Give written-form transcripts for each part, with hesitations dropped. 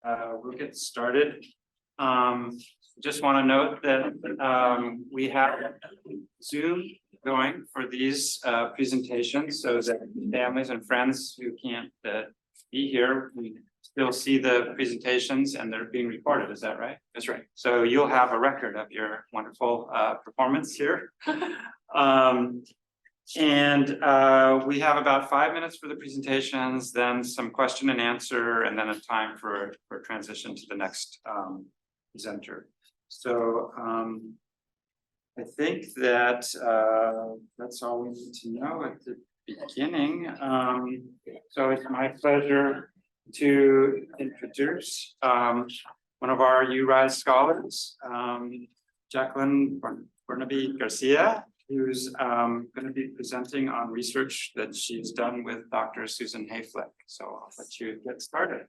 we'll get started. Just want to note that we have Zoom going for these presentations, so that families and friends who can't be here, we still see the presentations and they're being recorded. Is that right? That's right. So you'll have a record of your wonderful performance here. And we have about 5 minutes for the presentations, then some question and answer, and then a time for transition to the next presenter. So I think that that's all we need to know at the beginning. So it's my pleasure to introduce one of our URISE scholars, Jaqueline Bernabe Garcia, who's going to be presenting on research that she's done with Dr. Susan Hayflick. So I'll let you get started.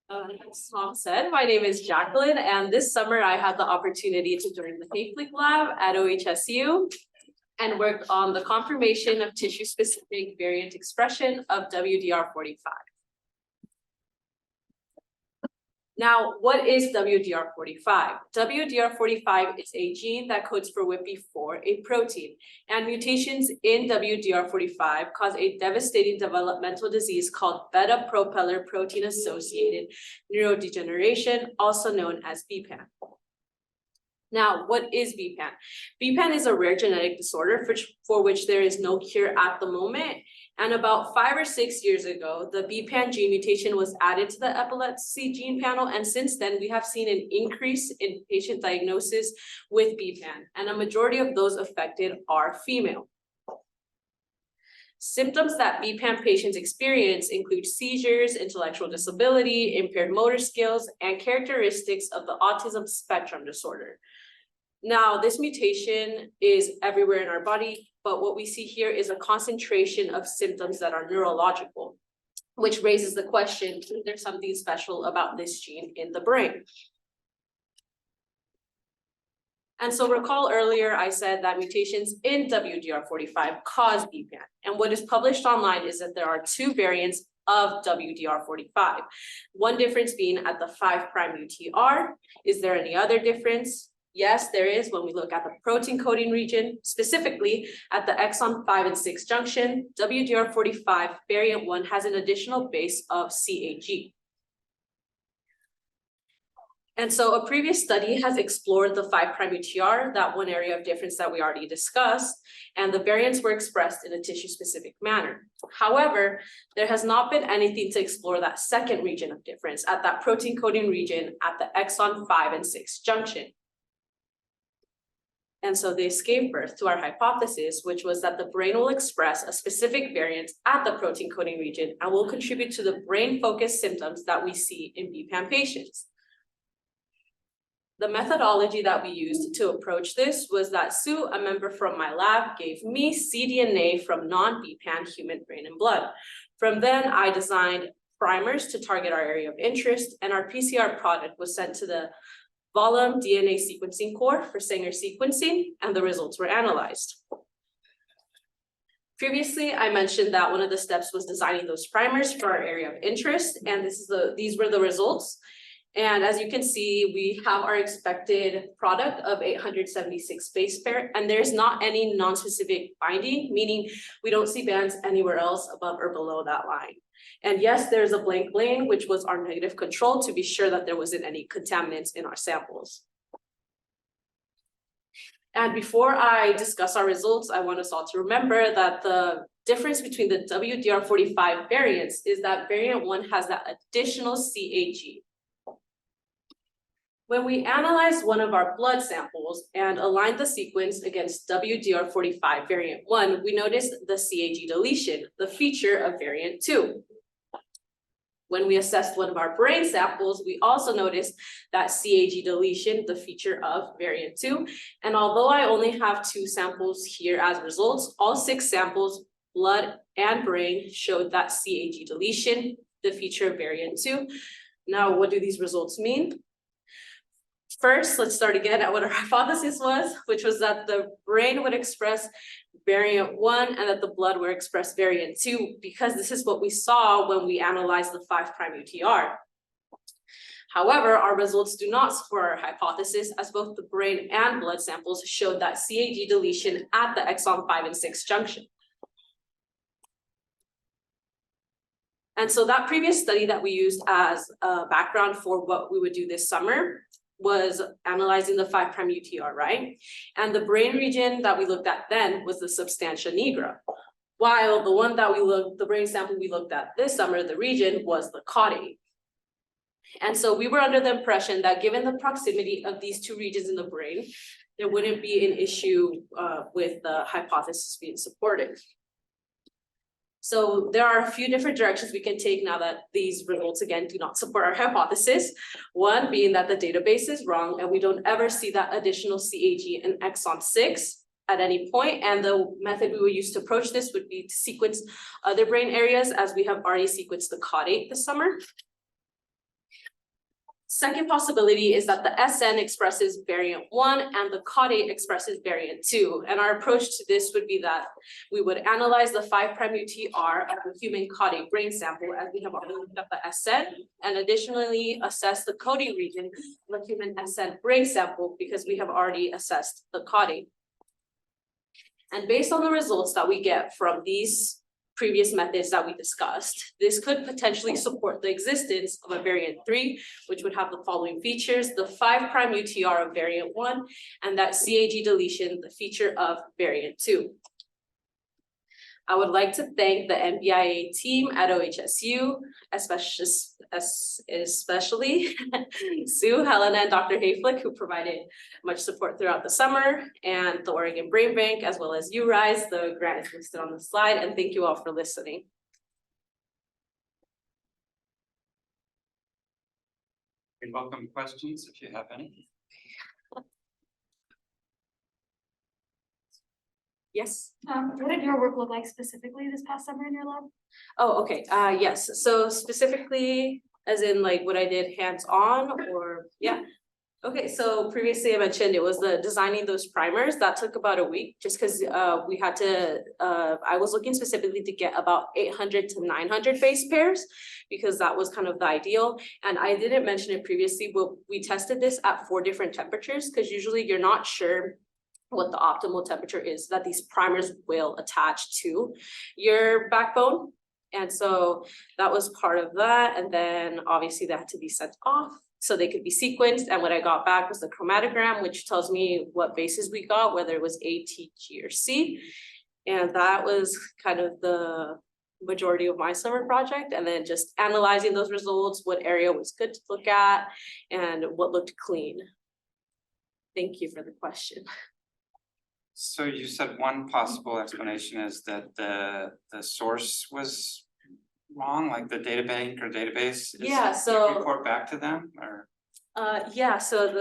As Tom said, my name is Jaqueline, and this summer I had the opportunity to join the Hayflick lab at OHSU and worked on the confirmation of tissue-specific variant expression of WDR45. Now, what is WDR45? WDR45 is a gene that codes for WPP4, a protein, and mutations in WDR45 cause a devastating developmental disease called beta-propeller protein-associated neurodegeneration, also known as BPAN. Now, what is BPAN? BPAN is a rare genetic disorder for which there is no cure at the moment. And about 5 or 6 years ago, the BPAN gene mutation was added to the epilepsy gene panel. And since then, we have seen an increase in patient diagnosis with BPAN. And a majority of those affected are female. Symptoms that BPAN patients experience include seizures, intellectual disability, impaired motor skills, and characteristics of the autism spectrum disorder. Now, this mutation is everywhere in our body, but what we see here is a concentration of symptoms that are neurological, which raises the question, is there something special about this gene in the brain? And so recall earlier, I said that mutations in WDR45 cause BPAN. And what is published online is that there are 2 variants of WDR45. One difference being at the 5' UTR. Is there any other difference? Yes, there is when we look at the protein coding region, specifically at the exon 5 and 6 junction. WDR45 variant 1 has an additional base of CAG. And so a previous study has explored the 5' UTR, that one area of difference that we already discussed, and the variants were expressed in a tissue-specific manner. However, there has not been anything to explore that second region of difference at that protein coding region at the exon 5 and 6 junction. And so this gave birth to our hypothesis, which was that the brain will express a specific variant at the protein coding region and will contribute to the brain-focused symptoms that we see in BPAN patients. The methodology that we used to approach this was that Sue, a member from my lab, gave me cDNA from non-BPAN human brain and blood. From then, I designed primers to target our area of interest, and our PCR product was sent to the Volume DNA sequencing core for Sanger sequencing, and the results were analyzed. Previously, I mentioned that one of the steps was designing those primers for our area of interest, and these were the results. And as you can see, we have our expected product of 876 base pair, and there's not any non-specific binding, meaning we don't see bands anywhere else above or below that line. And yes, there's a blank lane, which was our negative control to be sure that there wasn't any contaminants in our samples. And before I discuss our results, I want us all to remember that the difference between the WDR45 variants is that variant 1 has that additional CAG. When we analyzed one of our blood samples and aligned the sequence against WDR45 variant 1, we noticed the CAG deletion, the feature of variant 2. When we assessed one of our brain samples, we also noticed that CAG deletion, the feature of variant 2. And although I only have 2 samples here as results, all 6 samples, blood and brain, showed that CAG deletion, the feature of variant 2. Now, what do these results mean? First, let's start again at what our hypothesis was, which was that the brain would express variant 1 and that the blood were expressed variant 2, because this is what we saw when we analyzed the 5' UTR. However, our results do not support our hypothesis, as both the brain and blood samples showed that CAG deletion at the exon 5 and 6 junction. And so that previous study that we used as a background for what we would do this summer was analyzing the 5' UTR, right? And the brain region that we looked at then was the substantia nigra, while the one that the brain sample we looked at this summer, the region, was the caudate. And so we were under the impression that given the proximity of these two regions in the brain, there wouldn't be an issue with the hypothesis being supported. So there are a few different directions we can take now that these results, again, do not support our hypothesis. One being that the database is wrong and we don't ever see that additional CAG in exon 6 at any point. And the method we would use to approach this would be to sequence other brain areas, as we have already sequenced the caudate this summer. Second possibility is that the SN expresses variant 1 and the caudate expresses variant 2. And our approach to this would be that we would analyze the 5' UTR of the human caudate brain sample, as we have already looked at the SN, and additionally assess the caudate region of the human SN brain sample, because we have already assessed the caudate. And based on the results that we get from these previous methods that we discussed, this could potentially support the existence of a variant 3, which would have the following features: the 5' UTR of variant 1, and that CAG deletion, the feature of variant 2. I would like to thank the NBIA team at OHSU, especially Sue, Helena, and Dr. Hayflick, who provided much support throughout the summer, and the Oregon Brain Bank, as well as URISE. The grant is listed on the slide, and thank you all for listening. You're welcome questions if you have any. Yes. What did your work look like specifically this past summer in your lab? Oh, okay. Yes. So specifically, as in like what I did hands-on, or yeah. Okay, so previously I mentioned it was the designing those primers that took about a week, just because we had to. I was looking specifically to get about 800 to 900 base pairs, because that was kind of the ideal. And I didn't mention it previously, but we tested this at 4 different temperatures, because usually you're not sure what the optimal temperature is that these primers will attach to your backbone. And so that was part of that. And then obviously they had to be sent off so they could be sequenced. And what I got back was the chromatogram, which tells me what bases we got, whether it was A, T, G, or C. And that was kind of the majority of my summer project. And then just analyzing those results, what area was good to look at, and what looked clean. Thank you for the question. So you said one possible explanation is that the source was wrong, like the data bank or database? Yeah, Did so you report back to them, or? yeah, so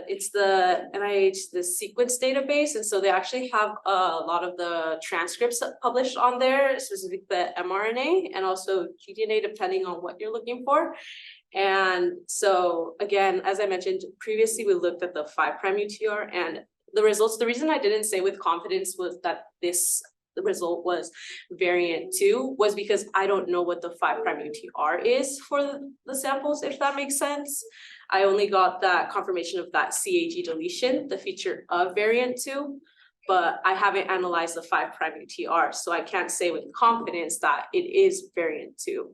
it's the NIH, the sequence database, and so they actually have a lot of the transcripts published on there, specifically the mRNA and also gDNA, depending on what you're looking for. And so again, as I mentioned previously, we looked at the 5' UTR and the results. The reason I didn't say with confidence was that the result was variant 2 was because I don't know what the 5' UTR is for the samples, if that makes sense. I only got that confirmation of that CAG deletion, the feature of variant 2, but I haven't analyzed the 5' UTR, so I can't say with confidence that it is variant 2.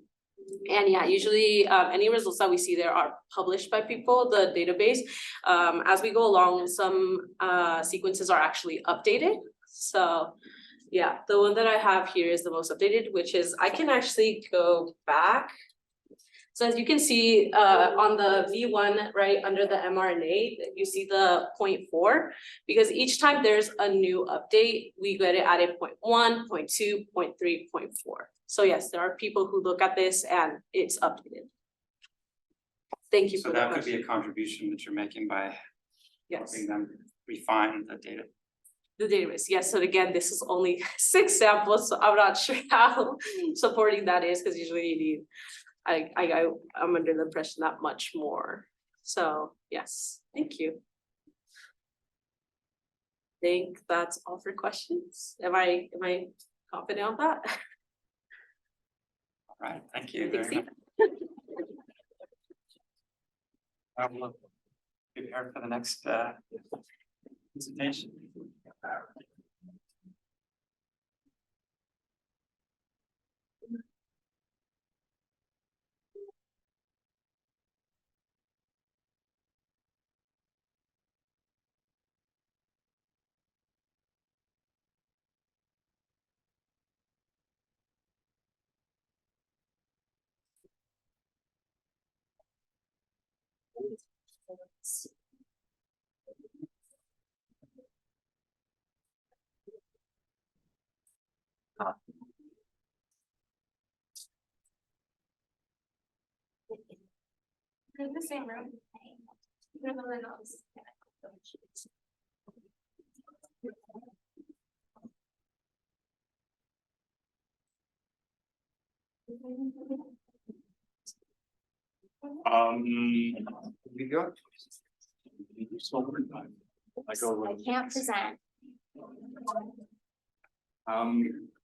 And yeah, usually any results that we see there are published by people, the database. As we go along, some sequences are actually updated. So yeah, the one that I have here is the most updated, which is, I can actually go back. So as you can see on the V1, right under the mRNA, you see the 0.4, because each time there's a new update, we get it added 0.1, 0.2, 0.3, 0.4. So yes, there are people who look at this and it's updated. Thank you for So that that could question. be a contribution that you're making by Yes, helping them refine the data. the database. Yes, so again, this is only 6 samples, so I'm not sure how supporting that is, because usually you need, I'm under the impression that much more. So yes, thank you. think that's all for questions. Am I confident on that? All right, thank you Thanks, very much. We'll prepare for the next presentation. We're in the same room. There's no one else. We go. I can't present.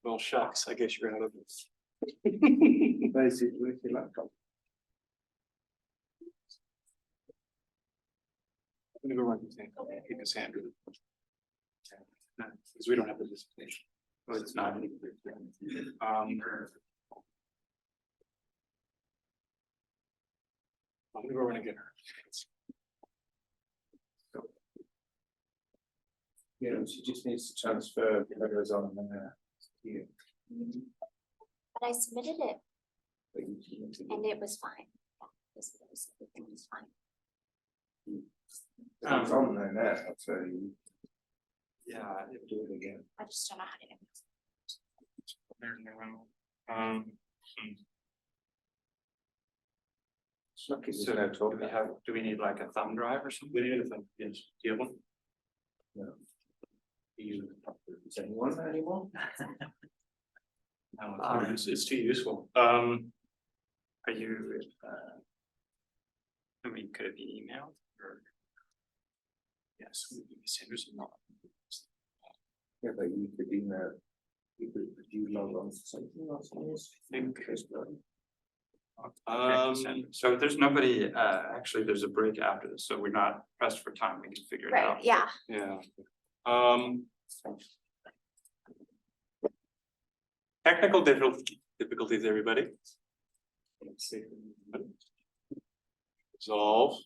Well, shucks, I guess you're out of this. Basically, your laptop. I'm gonna go run this thing, keep his hand. Because we don't have the dissertation. Well, it's not. I'm gonna go run and get her. Yeah, she just needs to transfer whatever's on here. But I submitted it and it was fine. Everything was fine. It's on there now, so you Yeah, do it again. I just don't know how to do it. there's no room. It's lucky there's So no talk. do we need like a thumb drive or something? We need a thing, yes. Do you have one? No. Is anyone anymore? No, it's too useful. Are you, I mean, could it be emailed or? Yes, we can send her some. Yeah, but you could email. Could you log on to something else on this? Think. So there's nobody, actually, there's a break after this, so we're not pressed for time, we can figure it out. Right, yeah. Yeah. Technical difficulties, everybody. Let's see. Resolve.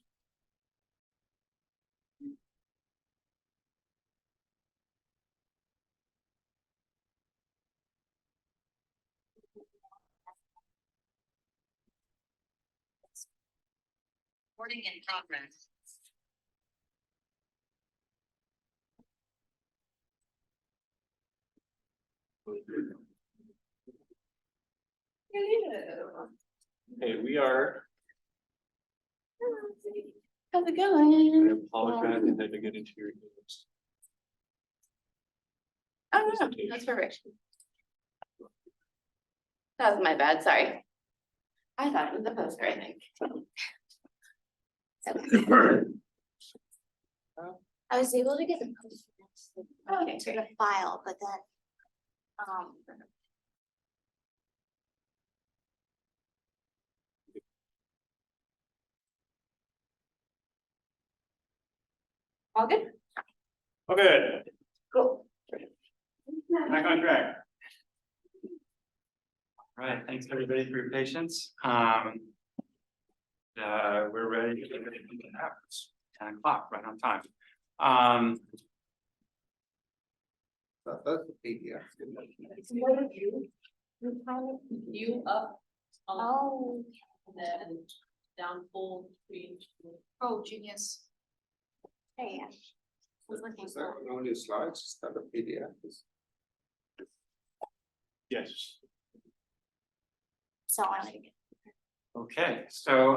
Recording in progress. Hey, we are. How's it I going? apologize, I had to get into your notes. Oh, no, that's perfect. That was my bad, sorry. I thought it was a poster, I think. I was able to get the poster to the file, but then, All good? Okay, cool. back on track. All right, thanks everybody for your patience. We're ready to get it out. It's 10 o'clock, right on time. That's the PDF. You up. Oh, And then down full screen. oh, genius. Hey, yeah. Was looking Is that for. on all your slides? Is that a PDF? Yes. So I like it. Okay, so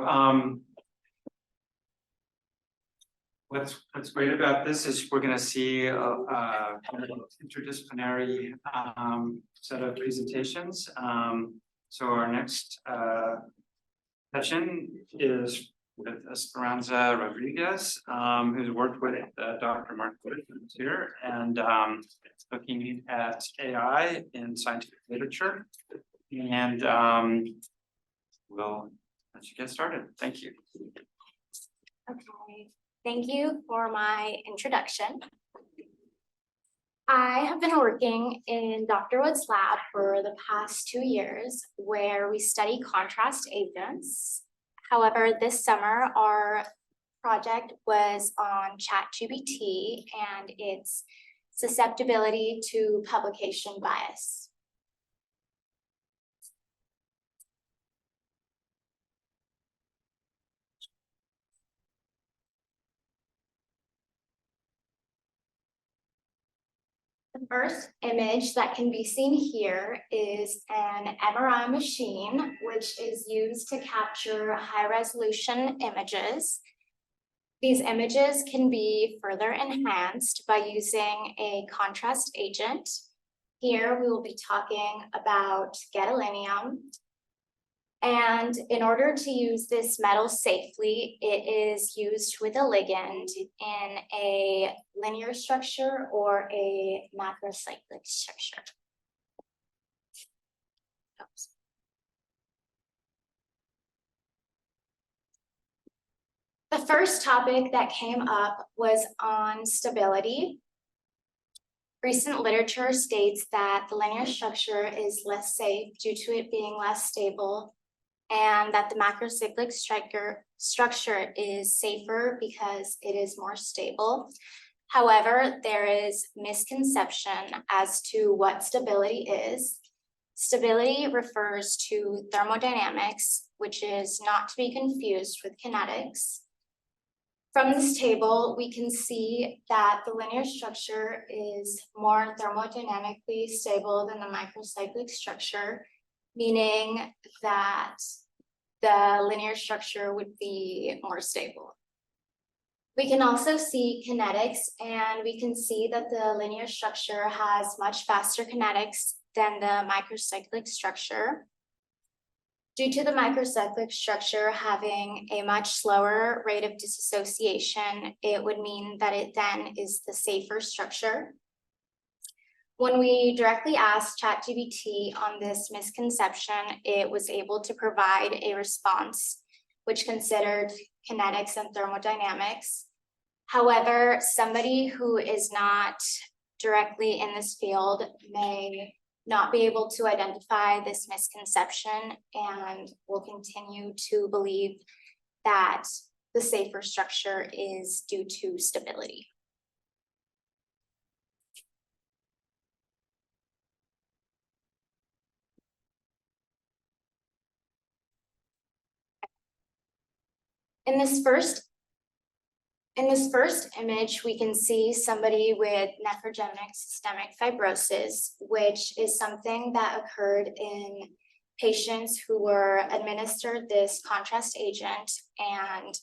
what's great about this is we're gonna see a interdisciplinary set of presentations. So our next session is with Esperanza Rodriguez, who's worked with Dr. Mark who's here, and looking at AI in scientific literature. And we'll let you get started. Thank you. Okay, thank you for my introduction. I have been working in Dr. Wood's lab for the past 2 years, where we study contrast agents. However, this summer, our project was on ChatGPT and its susceptibility to publication bias. The first image that can be seen here is an MRI machine, which is used to capture high-resolution images. These images can be further enhanced by using a contrast agent. Here we will be talking about gadolinium. And in order to use this metal safely, it is used with a ligand in a linear structure or a macrocyclic structure. Oops. The first topic that came up was on stability. Recent literature states that the linear structure is less safe due to it being less stable, and that the macrocyclic structure is safer because it is more stable. However, there is misconception as to what stability is. Stability refers to thermodynamics, which is not to be confused with kinetics. From this table, we can see that the linear structure is more thermodynamically stable than the macrocyclic structure, meaning that the linear structure would be more stable. We can also see kinetics, and we can see that the linear structure has much faster kinetics than the macrocyclic structure. Due to the macrocyclic structure having a much slower rate of dissociation, it would mean that it then is the safer structure. When we directly asked ChatGPT on this misconception, it was able to provide a response which considered kinetics and thermodynamics. However, somebody who is not directly in this field may not be able to identify this misconception and will continue to believe that the safer structure is due to stability. In this first image, we can see somebody with nephrogenic systemic fibrosis, which is something that occurred in patients who were administered this contrast agent and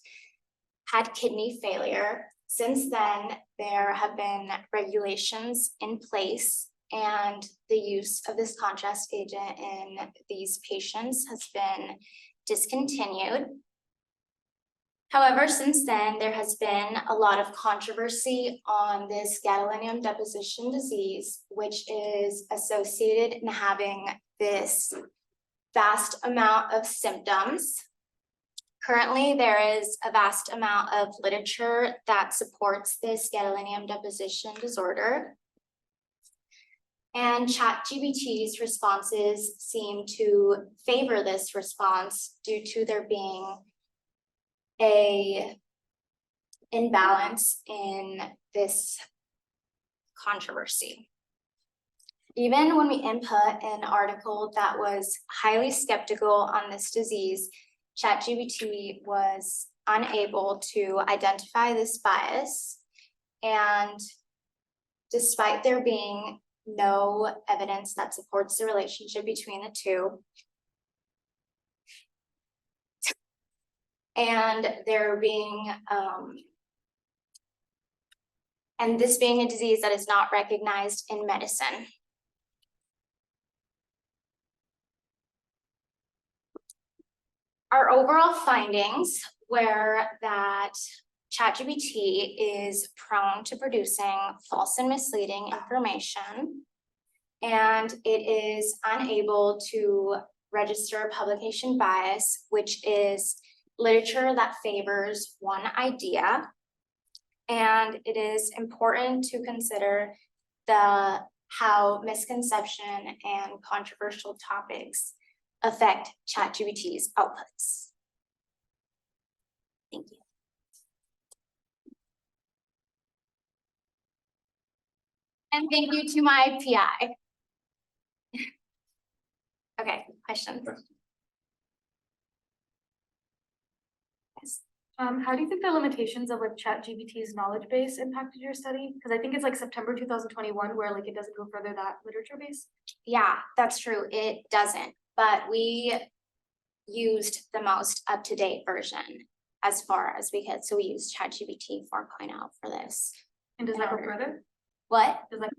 had kidney failure. Since then, there have been regulations in place, and the use of this contrast agent in these patients has been discontinued. However, since then, there has been a lot of controversy on this gadolinium deposition disease, which is associated in having this vast amount of symptoms. Currently, there is a vast amount of literature that supports this gadolinium deposition disorder. And ChatGPT's responses seem to favor this response due to there being an imbalance in this controversy. Even when we input an article that was highly skeptical on this disease, ChatGPT was unable to identify this bias. And despite there being no evidence that supports the relationship between the two, and this being a disease that is not recognized in medicine. Our overall findings where that ChatGPT is prone to producing false and misleading information. And it is unable to register publication bias, which is literature that favors one idea. And it is important to consider how misconception and controversial topics affect ChatGPT's outputs. Thank you. And thank you to my PI. Okay, questions? Yes. How do you think the limitations of like ChatGPT's knowledge base impacted your study? Because I think it's like September 2021 where like it doesn't go further that literature base. Yeah, that's true. It doesn't, but we used the most up-to-date version as far as we could. So we used ChatGPT 4.0 for this. And does that go further? What? Does that?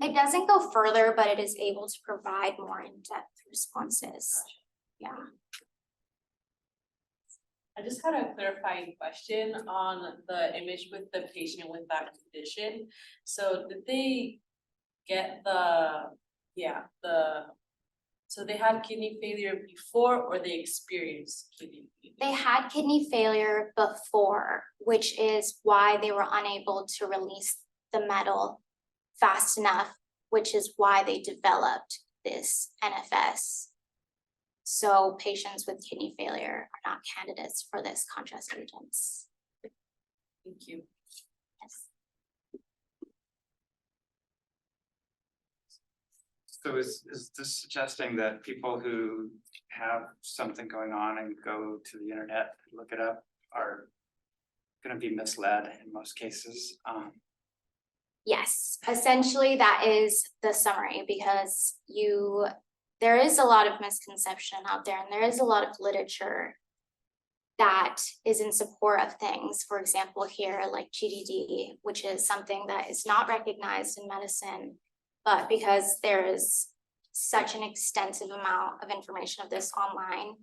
It doesn't go further, but it is able to provide more in-depth responses. Yeah. I just had a clarifying question on the image with the patient with that condition. So did they get so they had kidney failure before or they experienced kidney failure? They had kidney failure before, which is why they were unable to release the metal fast enough, which is why they developed this NFS. So patients with kidney failure are not candidates for this contrast agents. Thank you. Yes. So is this suggesting that people who have something going on and go to the internet and look it up are gonna be misled in most cases? Yes, essentially that is the summary, because there is a lot of misconception out there and there is a lot of literature that is in support of things. For example, here like GDD, which is something that is not recognized in medicine, but because there is such an extensive amount of information of this online,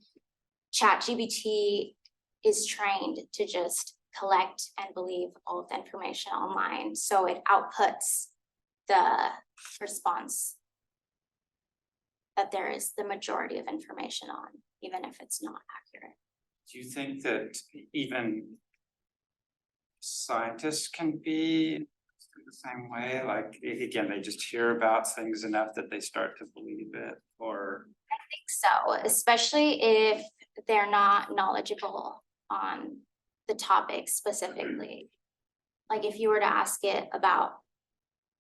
ChatGPT is trained to just collect and believe all of the information online. So it outputs the response that there is the majority of information on, even if it's not accurate. Do you think that even scientists can be the same way? Like, again, they just hear about things enough that they start to believe it, or? I think so, especially if they're not knowledgeable on the topic specifically. Like if you were to ask it about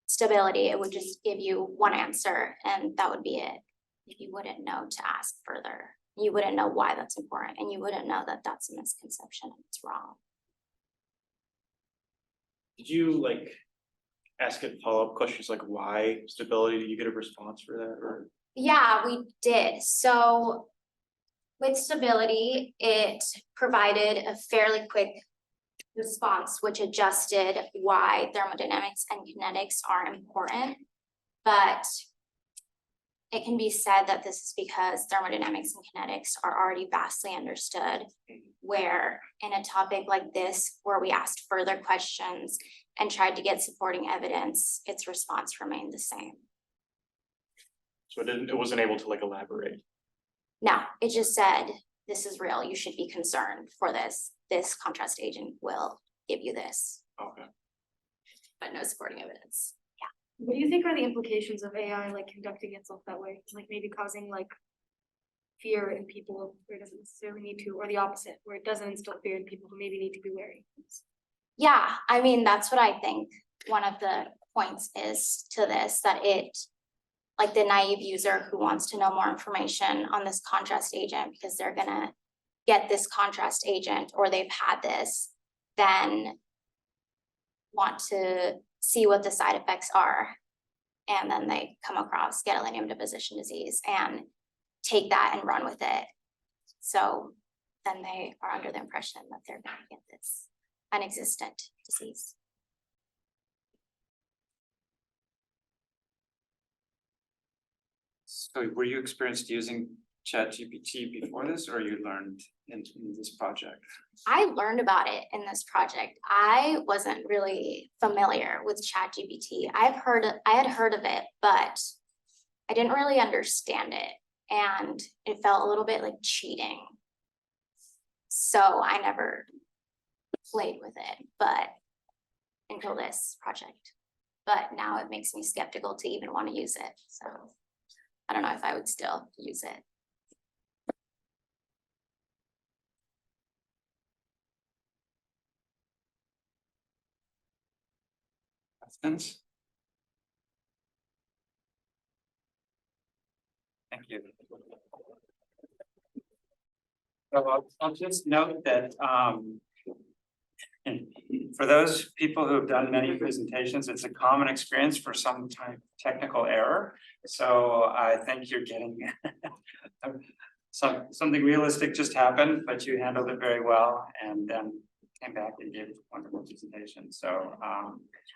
stability, it would just give you one answer and that would be it. You wouldn't know to ask further. You wouldn't know why that's important, and you wouldn't know that that's a misconception and it's wrong. Did you like ask it follow-up questions like why stability? Did you get a response for that or? Yeah, we did. So with stability, it provided a fairly quick response, which adjusted why thermodynamics and kinetics are important. But it can be said that this is because thermodynamics and kinetics are already vastly understood, where in a topic like this, where we asked further questions and tried to get supporting evidence, its response remained the same. So it wasn't able to like elaborate. No, it just said, this is real, you should be concerned for this. This contrast agent will give you this. Okay. But no supporting evidence. What do you think are the implications of AI like conducting itself that way? Like maybe causing like fear in people where it doesn't necessarily need to, or the opposite, where it doesn't instill fear in people who maybe need to be wary? Yeah, I mean, that's what I think one of the points is to this, that it, like the naive user who wants to know more information on this contrast agent because they're gonna get this contrast agent or they've had this, then want to see what the side effects are. And then they come across gadolinium deposition disease and take that and run with it. So then they are under the impression that they're gonna get this unexistent disease. So were you experienced using ChatGPT before this, or you learned in this project? I learned about it in this project. I wasn't really familiar with ChatGPT. I had heard of it, but I didn't really understand it. And it felt a little bit like cheating. So I never played with it, but until this project. But now it makes me skeptical to even want to use it. So I don't know if I would still use it. Questions? Thank you. So I'll just note that, and for those people who have done many presentations, it's a common experience for some type of technical error. So I think you're getting something realistic just happened, but you handled it very well and then came back and gave a wonderful presentation. So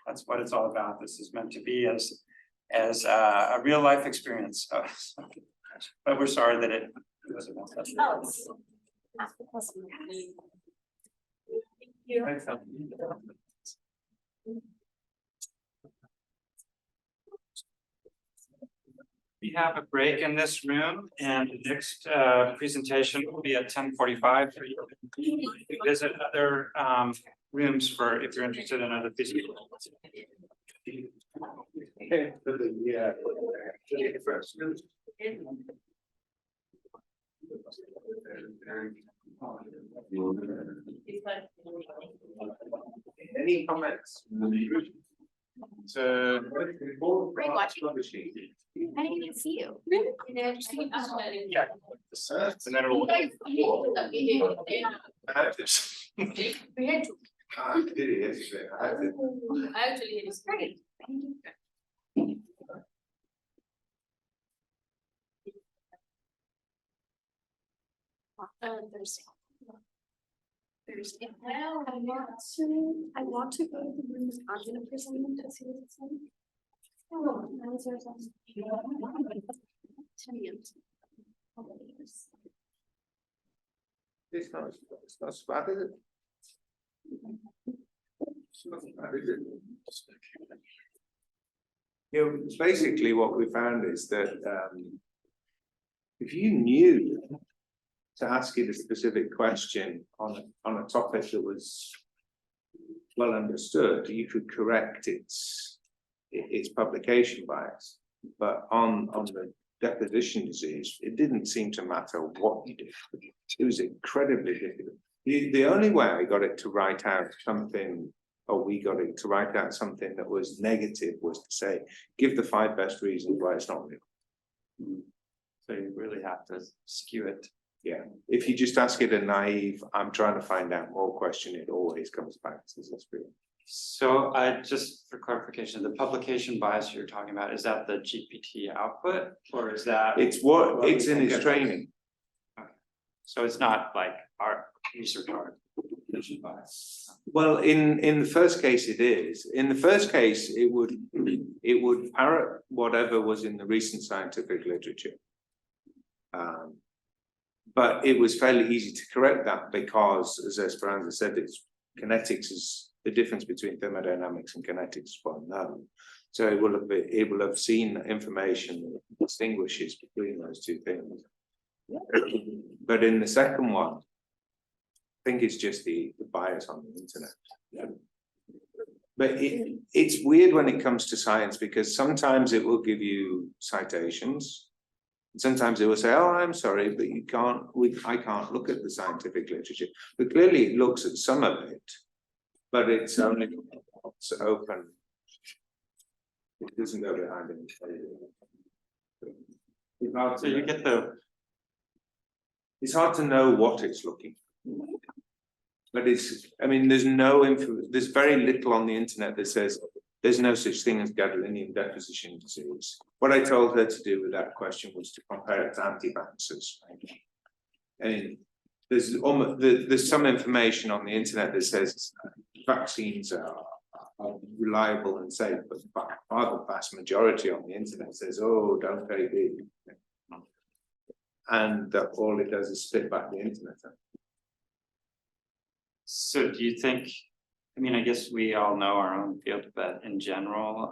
that's what it's all about. This is meant to be as a real life experience. So, but we're sorry that it wasn't. We have a break in this room, and the next presentation will be at 10:45. Visit other rooms for if you're interested in other pieces. Any comments? So. Were you watching? I didn't even see you. Yeah. And then it'll. I have this. We had to. I did it yesterday. I had it. Actually, it is great. Thursday. Thursday. Well, I want to go to the room I'm gonna present to see what it's like. Oh, that was yours. 10 years. It's not as bad, is it? It's not as bad, is it? You know, basically what we found is that if you knew to ask it a specific question on a topic that was well understood, you could correct its publication bias. But on the deposition disease, it didn't seem to matter what you did. It was incredibly difficult. The only way I got it to write out something, or we got it to write out something that was negative, was to say, give the 5 best reasons why it's not real. So you really have to skew it. Yeah, if you just ask it a naive, I'm trying to find out more question, it always comes back to this real. So just for clarification, the publication bias you're talking about, is that the GPT output, or is that? It's in its training. So it's not like our research art bias. Well, in the first case it is. In the first case, it would parrot whatever was in the recent scientific literature. But it was fairly easy to correct that because, as Esperanza said, it's kinetics is the difference between thermodynamics and kinetics is well known. So it will have seen information that distinguishes between those two things. But in the second one, I think it's just the bias on the internet. Yeah. But it's weird when it comes to science because sometimes it will give you citations. Sometimes it will say, "Oh, I'm sorry, but you can't. I can't look at the scientific literature." But clearly, it looks at some of it, but it's only open. It doesn't go behind any. So you get the. It's hard to know what it's looking for. But I mean, there's no info. There's very little on the internet that says there's no such thing as gadolinium deposition disease. What I told her to do with that question was to compare it to anti-vaxxers. I mean, there's some information on the internet that says vaccines are reliable and safe, but the vast majority on the internet says, "Oh, don't take it." and that all it does is spit back the internet. So do you think, I mean, I guess we all know our own field, but in general,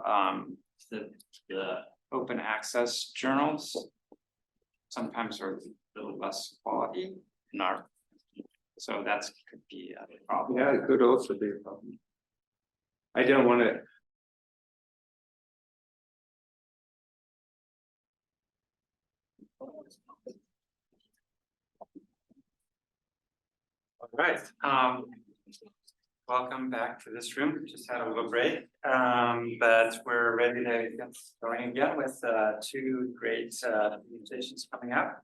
the open access journals sometimes are a little less quality in our, so that's could be a problem. Yeah, it could also be a problem. I don't want to. All right, welcome back to this room. Just had a little break, but we're ready to get going again with two great presentations coming up.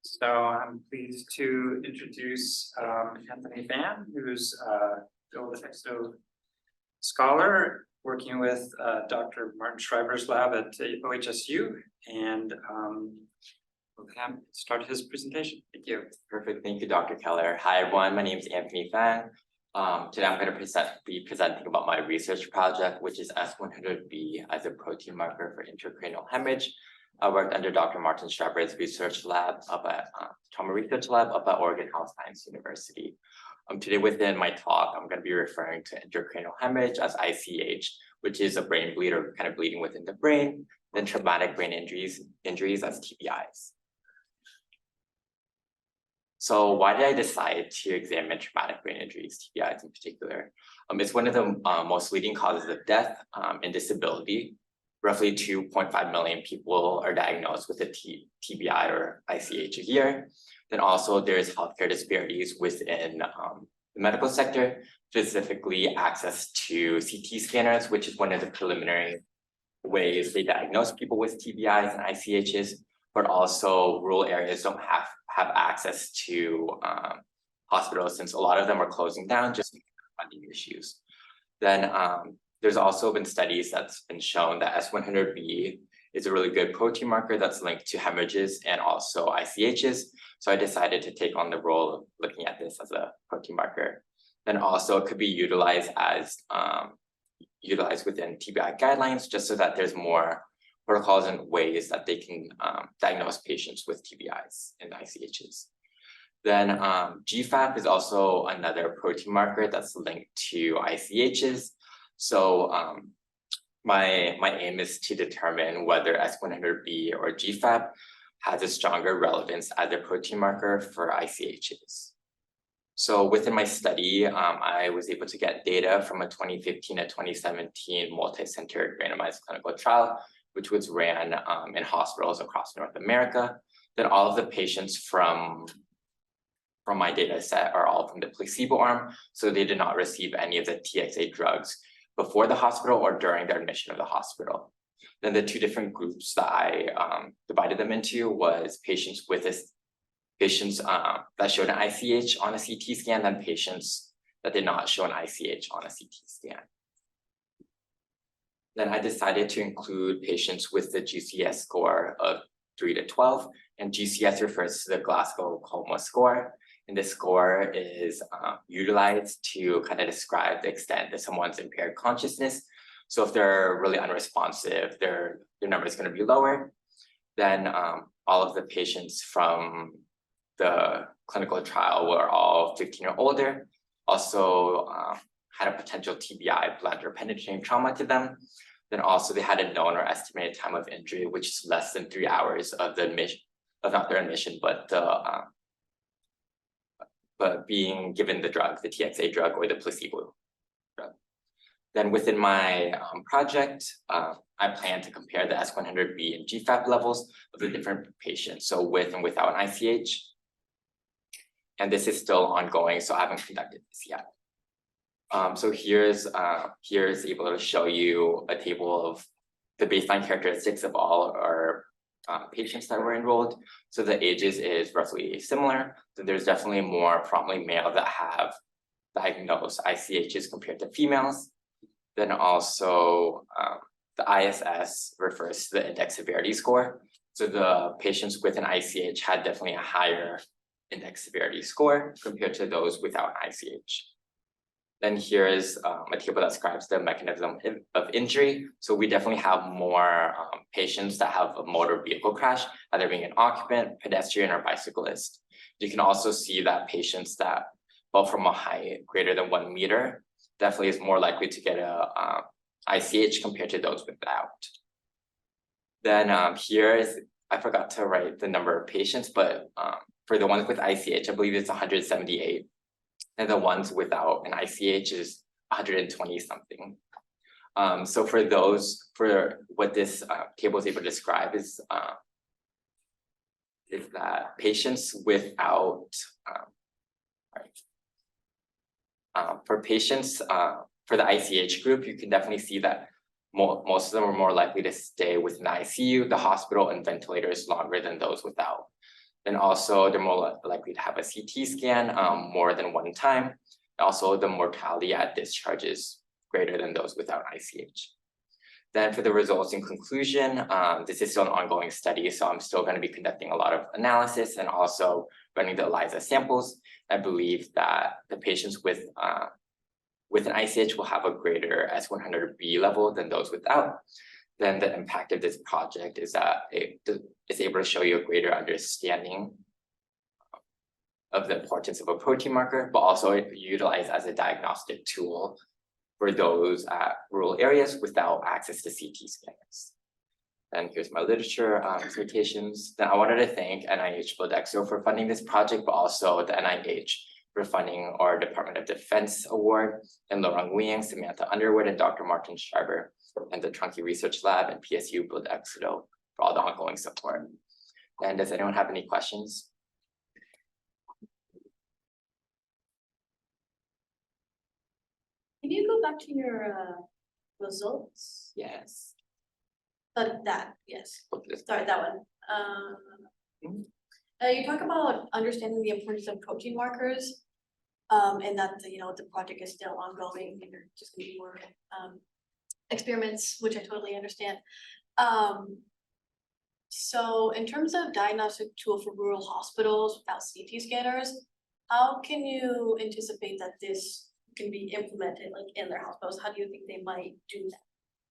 So I'm pleased to introduce Anthony Phan, who's a field texto scholar working with Dr. Martin Schreiber's lab at OHSU, and we'll have him start his presentation. Thank you. Perfect. Thank you, Dr. Keller. Hi, everyone. My name is Anthony Phan. Today I'm going to be presenting about my research project, which is S100B as a protein marker for intracranial hemorrhage. I worked under Dr. Martin Schreiber's research lab up at Summer Research Lab up at Oregon Health Science University. Today within my talk, I'm going to be referring to intracranial hemorrhage as ICH, which is a brain bleed or kind of bleeding within the brain, then traumatic brain injuries as TBIs. So why did I decide to examine traumatic brain injuries, TBIs in particular? It's one of the most leading causes of death and disability. Roughly 2.5 million people are diagnosed with a TBI or ICH a year. Then also there's healthcare disparities within the medical sector, specifically access to CT scanners, which is one of the preliminary ways they diagnose people with TBIs and ICHs, but also rural areas don't have access to hospitals, since a lot of them are closing down just because of funding issues. Then there's also been studies that's been shown that S100B is a really good protein marker that's linked to hemorrhages and also ICHs. So I decided to take on the role of looking at this as a protein marker. Then also it could be utilized within TBI guidelines, just so that there's more protocols and ways that they can diagnose patients with TBIs and ICHs. Then GFAP is also another protein marker that's linked to ICHs. So my aim is to determine whether S100B or GFAP has a stronger relevance as a protein marker for ICHs. So within my study, I was able to get data from a 2015 to 2017 multi-centered randomized clinical trial, which was ran in hospitals across North America. Then all of the patients from my data set are all from the placebo arm, so they did not receive any of the TXA drugs before the hospital or during their admission of the hospital. Then the two different groups that I divided them into was patients that showed an ICH on a CT scan, and patients that did not show an ICH on a CT scan. Then I decided to include patients with the GCS score of 3 to 12, and GCS refers to the Glasgow Coma score. And this score is utilized to kind of describe the extent that someone's impaired consciousness. So if they're really unresponsive, their number is going to be lower. Then all of the patients from the clinical trial were all 15 or older, also had a potential TBI, blunt penetrating trauma to them. Then also they had a known or estimated time of injury, which is less than 3 hours of the admission, of not their admission, but being given the drug, the TXA drug or the placebo drug. Then within my project, I plan to compare the S100B and GFAP levels of the different patients, so with and without an ICH. And this is still ongoing, so I haven't conducted this yet. So here's able to show you a table of the baseline characteristics of all our patients that were enrolled. So the ages is roughly similar. So there's definitely more prominently male that have diagnosed ICHs compared to females. Then also the ISS refers to the index severity score. So the patients with an ICH had definitely a higher index severity score compared to those without an ICH. Then here is a table that describes the mechanism of injury. So we definitely have more patients that have a motor vehicle crash, either being an occupant, pedestrian, or bicyclist. You can also see that patients that fall from a height greater than 1 meter definitely is more likely to get a ICH compared to those without. Then here is, I forgot to write the number of patients, but for the ones with ICH, I believe it's 178. And the ones without an ICH is 120 something. So for those, for what this table is able to describe is that patients without, for patients, for the ICH group, you can definitely see that most of them are more likely to stay within the ICU, the hospital, and ventilators longer than those without. And also they're more likely to have a CT scan more than one time. Also, the mortality at discharge is greater than those without ICH. Then for the results in conclusion, this is still an ongoing study, so I'm still going to be conducting a lot of analysis and also running the ELISA samples. I believe that the patients with an ICH will have a greater S100B level than those without. Then the impact of this project is that it is able to show you a greater understanding of the importance of a protein marker, but also utilized as a diagnostic tool for those at rural areas without access to CT scanners. And here's my literature citations. Then I wanted to thank NIH Buildexo for funding this project, but also the NIH for funding our Department of Defense Award, and Laurent Nguyen, Samantha Underwood, and Dr. Martin Schreiber, and the Trunky Research Lab and PSU Buildexo for all the ongoing support. And does anyone have any questions? Can you go back to your results? Yes. Yes. Okay. Sorry, that one. You talk about understanding the importance of protein markers, and that the project is still ongoing and there's just gonna be more experiments, which I totally understand. So in terms of diagnostic tool for rural hospitals without CT scanners, how can you anticipate that this can be implemented like in their hospitals? How do you think they might do that?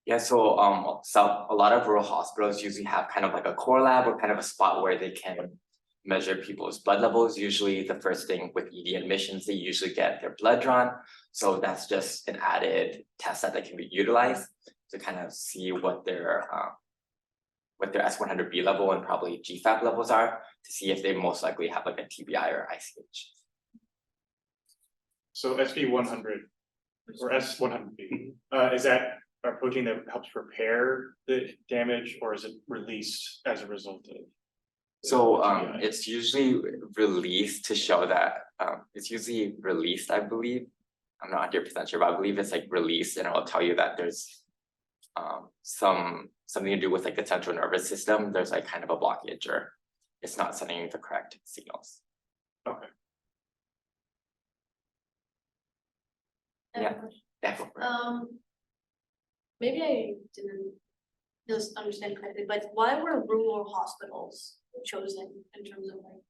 Yeah, so a lot of rural hospitals usually have kind of like a core lab or kind of a spot where they can measure people's blood levels. Usually the first thing with ED admissions, they usually get their blood drawn. So that's just an added test that can be utilized to kind of see what their S100B level and probably GFAP levels are, to see if they most likely have like a TBI or ICH. So SV100 or S100B, is that a protein that helps repair the damage, or is it released as a result of? So it's usually released to show that it's usually released, I believe. I'm not 100% sure, but I believe it's like released, and it'll tell you that there's something to do with like the central nervous system. There's like kind of a blockage, or it's not sending the correct signals. Okay. Yeah. Maybe I didn't just understand correctly, but why were rural hospitals chosen in terms of like?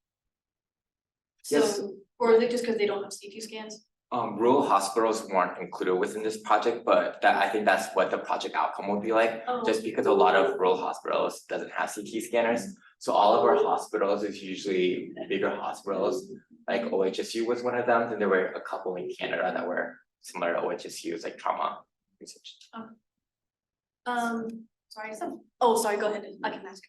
Yes. So, or is it just because they don't have CT scans? Rural hospitals weren't included within this project, but I think that's what the project outcome would be like. Oh. Just because a lot of rural hospitals doesn't have CT scanners. So all of our hospitals is usually bigger hospitals, like OHSU was one of them. Then there were a couple in Canada that were similar to OHSU's, like trauma research. Sorry, sorry, go ahead, I can ask.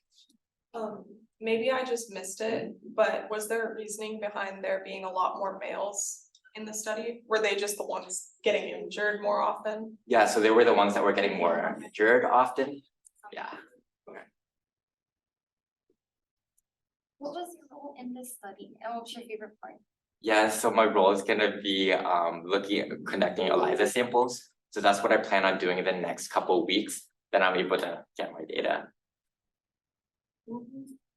Maybe I just missed it, but was there reasoning behind there being a lot more males in the study? Were they just the ones getting injured more often? Yeah, so they were the ones that were getting more injured often. Yeah. What was your role in this study, and what's your favorite part? Yeah, so my role is gonna be conducting ELISA samples. So that's what I plan on doing in the next couple of weeks. Then I'm able to get my data.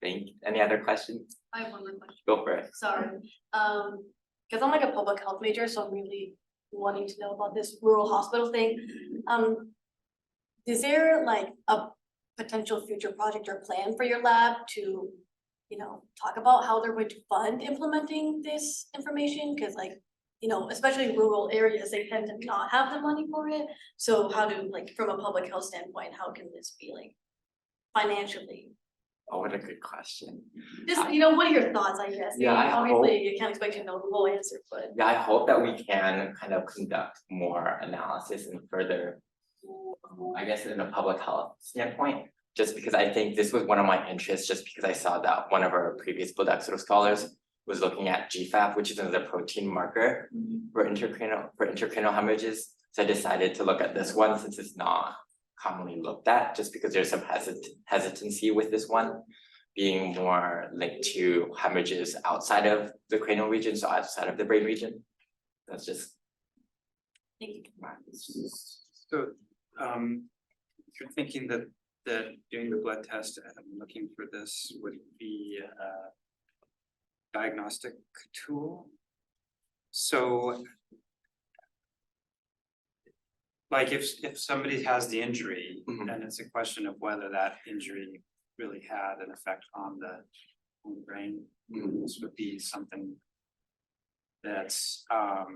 Any other questions? I have one more question. Go for it. Sorry, because I'm like a public health major, so I'm really wanting to know about this rural hospital thing. Is there like a potential future project or plan for your lab to, talk about how they're going to fund implementing this information? Because like, especially rural areas, they tend to not have the money for it. So how do, like, from a public health standpoint, how can this be like financially? Oh, what a good question. Just, what are your thoughts, I guess? Yeah, I Obviously, you can't expect you to know the whole answer, but. Yeah, I hope that we can kind of conduct more analysis and further, I guess, in a public health standpoint. Just because I think this was one of my interests, just because I saw that one of our previous Bodexo scholars was looking at GFAP, which is another protein marker for intracranial hemorrhages. So I decided to look at this one since it's not commonly looked at, just because there's some hesitancy with this one being more linked to hemorrhages outside of the cranial region, so outside of the brain region. That's just. So, if you're thinking that doing the blood test and looking for this would be a diagnostic tool. So, like if somebody has the injury, and it's a question of whether that injury really had an effect on the brain, this would be something that's how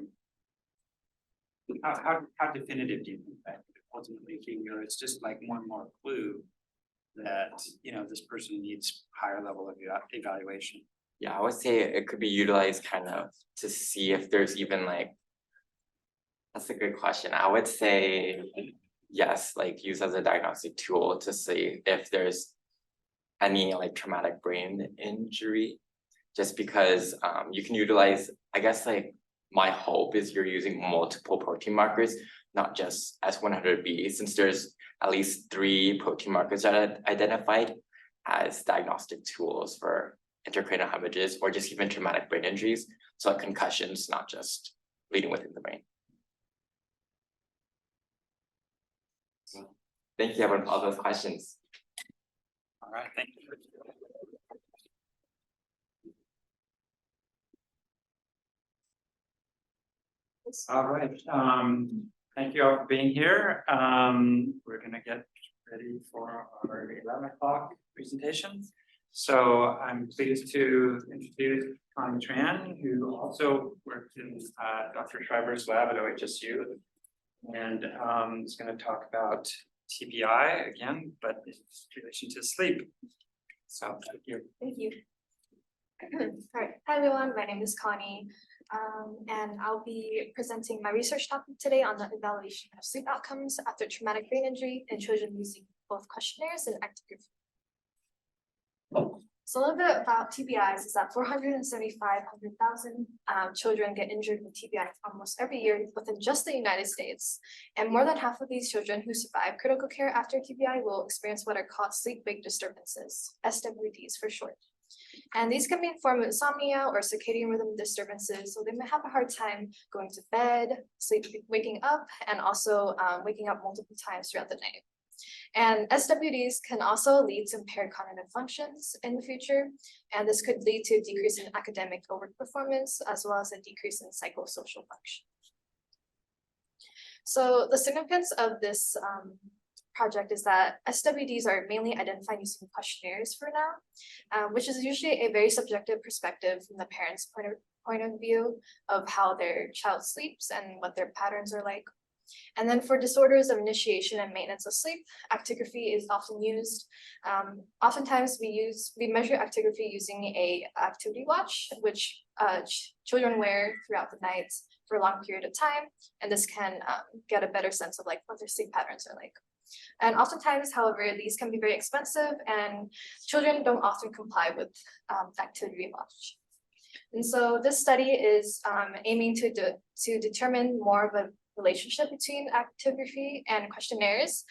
definitive do you think that ultimately figure? It's just like one more clue that this person needs higher level of evaluation. Yeah, I would say it could be utilized kind of to see if there's even like. That's a good question. I would say yes, like use as a diagnostic tool to see if there's any like traumatic brain injury, just because you can utilize, I guess like my hope is you're using multiple protein markers, not just S100B, since there's at least 3 protein markers that are identified as diagnostic tools for intracranial hemorrhages or just even traumatic brain injuries, so like concussions, not just bleeding within the brain. Thank you everyone for all those questions. All right, thank you. All right, thank you all for being here. We're gonna get ready for our 11 o'clock presentation. So I'm pleased to introduce Connie Tran, who also worked in Dr. Schreiber's lab at OHSU, and is going to talk about TBI again, but in relation to sleep. So thank you. Thank you. All right, hi everyone, my name is Connie, and I'll be presenting my research topic today on the evaluation of sleep outcomes after traumatic brain injury in children using both questionnaires and actigraphy. So a little bit about TBIs is that 475,000 children get injured with TBI almost every year within just the United States. And more than half of these children who survive critical care after TBI will experience what are called sleep-wake disturbances, SWDs for short. And these can be in the form of insomnia or circadian rhythm disturbances. So they may have a hard time going to bed, waking up, and also waking up multiple times throughout the night. And SWDs can also lead to impaired cognitive functions in the future. And this could lead to a decrease in academic or work performance, as well as a decrease in psychosocial function. So the significance of this project is that SWDs are mainly identified using questionnaires for now, which is usually a very subjective perspective from the parents' point of view of how their child sleeps and what their patterns are like. And then for disorders of initiation and maintenance of sleep, actigraphy is often used. Oftentimes we measure actigraphy using a activity watch, which children wear throughout the night for a long period of time. And this can get a better sense of like what their sleep patterns are like. And oftentimes, however, these can be very expensive and children don't often comply with activity watch. And so this study is aiming to determine more of a relationship between actigraphy and questionnaires.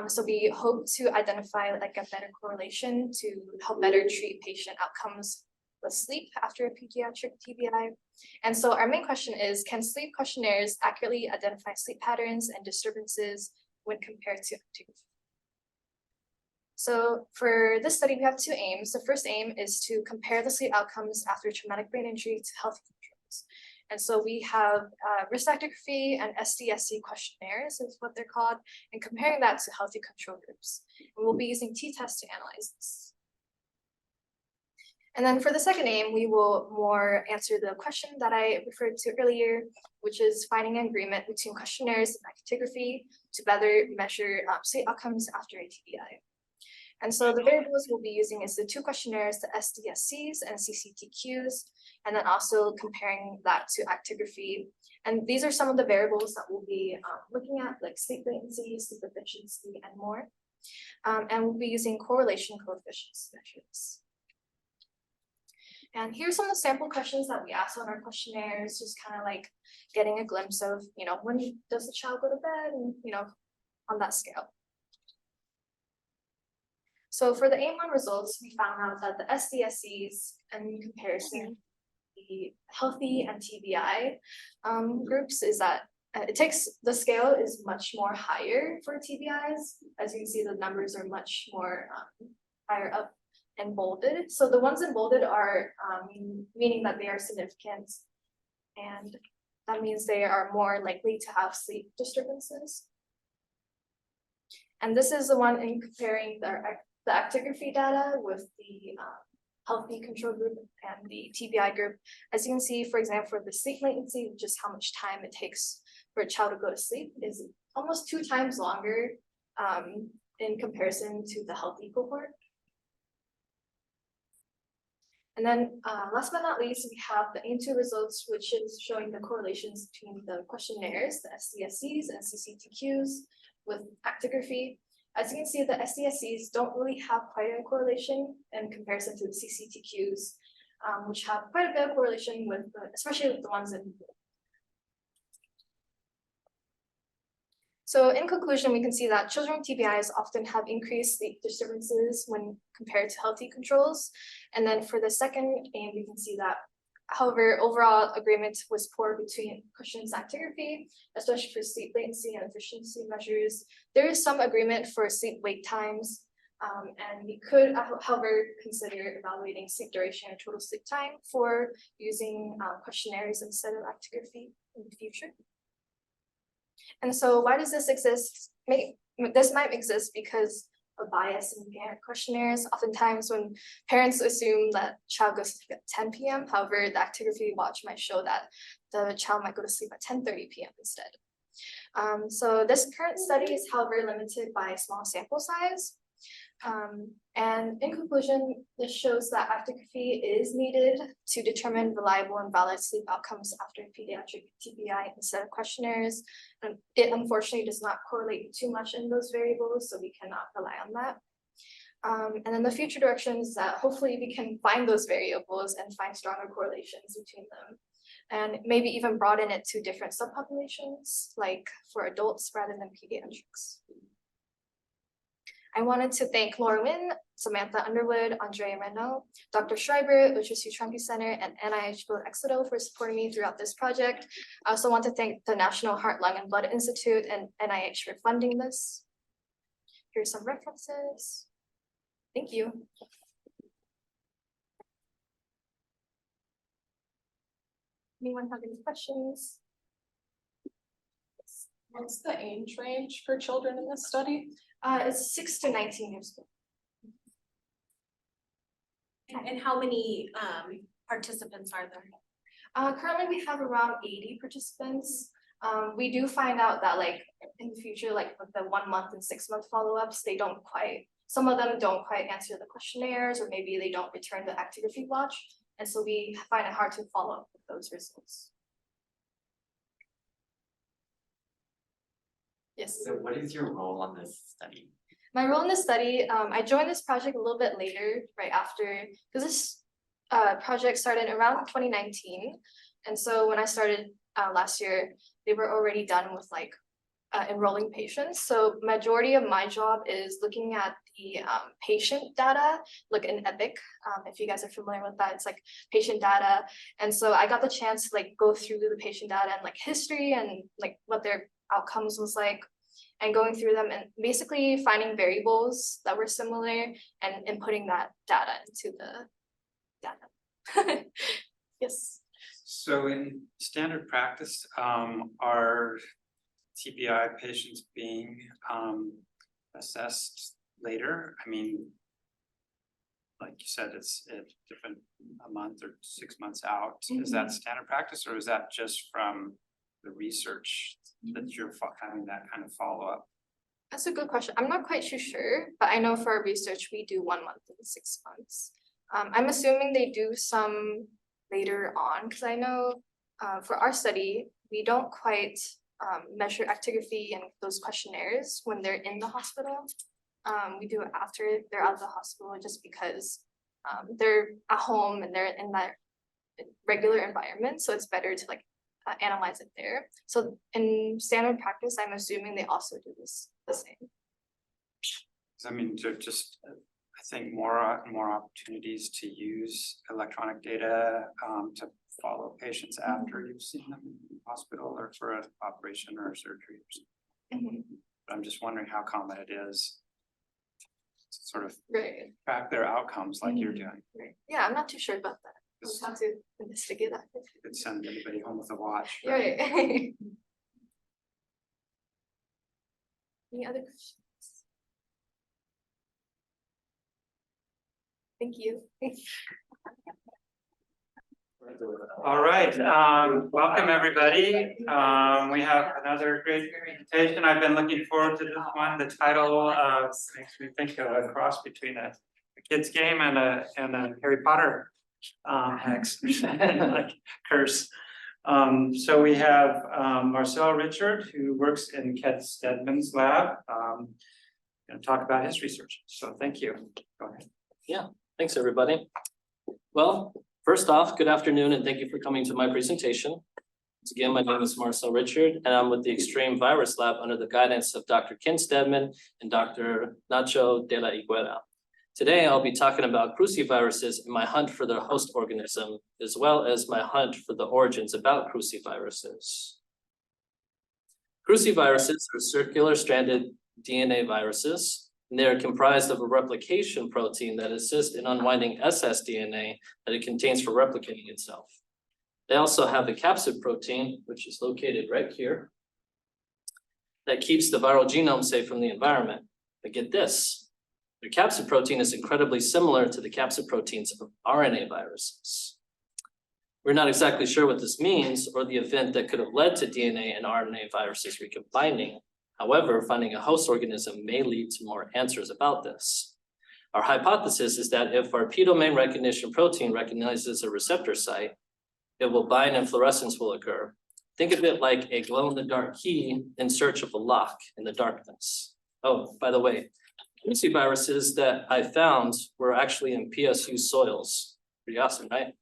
So we hope to identify like a better correlation to help better treat patient outcomes with sleep after a pediatric TBI. And so our main question is, can sleep questionnaires accurately identify sleep patterns and disturbances when compared to actigraphy? So for this study, we have 2 aims. The first aim is to compare the sleep outcomes after traumatic brain injury to healthy controls. And so we have risk actigraphy and SDSC questionnaires is what they're called, and comparing that to healthy control groups. And we'll be using t-tests to analyze this. And then for the second aim, we will more answer the question that I referred to earlier, which is finding an agreement between questionnaires and actigraphy to better measure state outcomes after a TBI. And so the variables we'll be using is the two questionnaires, the SDSCs and CCTQs, and then also comparing that to actigraphy. And these are some of the variables that we'll be looking at, like sleep latency, sleep efficiency, and more. And we'll be using correlation coefficients to measure this. And here's some of the sample questions that we asked on our questionnaires, just kind of like getting a glimpse of, when does the child go to bed, and, on that scale. So for the AIM-1 results, we found out that the SDSCs, and in comparison, the healthy and TBI groups, is that the scale is much more higher for TBIs. As you can see, the numbers are much more higher up and bolded. So the ones in bolded are meaning that they are significant, and that means they are more likely to have sleep disturbances. And this is the one in comparing the actigraphy data with the healthy control group and the TBI group. As you can see, for example, for the sleep latency, which is how much time it takes for a child to go to sleep, is almost 2 times longer in comparison to the healthy cohort. And then last but not least, we have the AIM-2 results, which is showing the correlations between the questionnaires, the SDSCs and CCTQs with actigraphy. As you can see, the SDSCs don't really have quite a correlation in comparison to the CCTQs, which have quite a bit of correlation with, especially with the ones in. So in conclusion, we can see that children with TBIs often have increased sleep disturbances when compared to healthy controls. And then for the second aim, we can see that, however, overall agreement was poor between questions actigraphy, especially for sleep latency and efficiency measures. There is some agreement for sleep wake times, and we could, however, consider evaluating sleep duration or total sleep time for using questionnaires instead of actigraphy in the future. And so why does this exist? This might exist because of bias in parent questionnaires. Oftentimes when parents assume that child goes to sleep at 10 p.m., however, the actigraphy watch might show that the child might go to sleep at 10:30 p.m. instead. So this current study is, however, limited by small sample size. And in conclusion, this shows that actigraphy is needed to determine reliable and valid sleep outcomes after pediatric TBI instead of questionnaires. And it unfortunately does not correlate too much in those variables, so we cannot rely on that. And then the future directions is that hopefully we can find those variables and find stronger correlations between them, and maybe even broaden it to different subpopulations, like for adults rather than pediatrics. I wanted to thank Laura Wynn, Samantha Underwood, Andrea Renault, Dr. Schreiber, Uchis Uchanki Center, and NIH Bill Exedo for supporting me throughout this project. I also want to thank the National Heart, Lung, and Blood Institute and NIH for funding this. Here's some references. Thank you. Anyone have any questions? What's the age range for children in this study? It's 6 to 19 years old. And how many participants are there? Currently we have around 80 participants. We do find out that like in the future, like with the 1 month and 6 month follow-ups, some of them don't quite answer the questionnaires, or maybe they don't return the actigraphy watch. And so we find it hard to follow up with those results. Yes. So what is your role on this study? My role in this study, I joined this project a little bit later, right after, because this project started around 2019. And so when I started last year, they were already done with like enrolling patients. So majority of my job is looking at the patient data, like in EPIC. If you guys are familiar with that, it's like patient data. And so I got the chance to like go through the patient data and like history and like what their outcomes was like, and going through them and basically finding variables that were similar and inputting that data into the data. Yes. So in standard practice, are TBI patients being assessed later? I mean, like you said, it's different a month or 6 months out. Is that standard practice, or is that just from the research that you're having that kind of follow-up? That's a good question. I'm not quite too sure, but I know for our research, we do 1 month and 6 months. I'm assuming they do some later on, because I know for our study, we don't quite measure actigraphy and those questionnaires when they're in the hospital. We do it after they're out of the hospital, just because they're at home and they're in that regular environment, so it's better to like analyze it there. So in standard practice, I'm assuming they also do this the same. I mean, to just, I think more opportunities to use electronic data to follow patients after you've seen them in the hospital or for an operation or surgery or something. But I'm just wondering how common it is to sort of Right. track their outcomes like you're doing. Right. Yeah, I'm not too sure about that. We'll have to investigate that. You could send anybody home with a watch. Right. Any other questions? Thank you. All right, welcome everybody. We have another great presentation. I've been looking forward to this one. The title makes me think of a cross between a kid's game and a Harry Potter hex like curse. So we have Marcell Richard, who works in Ken Stedman's lab, going to talk about his research. So thank you. Go ahead. Yeah, thanks everybody. Well, first off, good afternoon and thank you for coming to my presentation. Once again, my name is Marcell Richard and I'm with the Extreme Virus Lab under the guidance of Dr. Ken Stedman and Dr. Nacho de la Higuera. Today, I'll be talking about cruciviruses and my hunt for the host organism, as well as my hunt for the origins about cruciviruses. Cruciviruses are circular stranded DNA viruses. And they are comprised of a replication protein that assists in unwinding ssDNA that it contains for replicating itself. They also have the capsid protein, which is located right here, that keeps the viral genome safe from the environment. But get this, their capsid protein is incredibly similar to the capsid proteins of RNA viruses. We're not exactly sure what this means or the event that could have led to DNA and RNA viruses recombining. However, finding a host organism may lead to more answers about this. Our hypothesis is that if our P-domain recognition protein recognizes a receptor site, it will bind and fluorescence will occur. Think of it like a glow-in-the-dark key in search of a lock in the darkness. Oh, by the way, cruciviruses that I found were actually in PSU soils. Pretty awesome, right?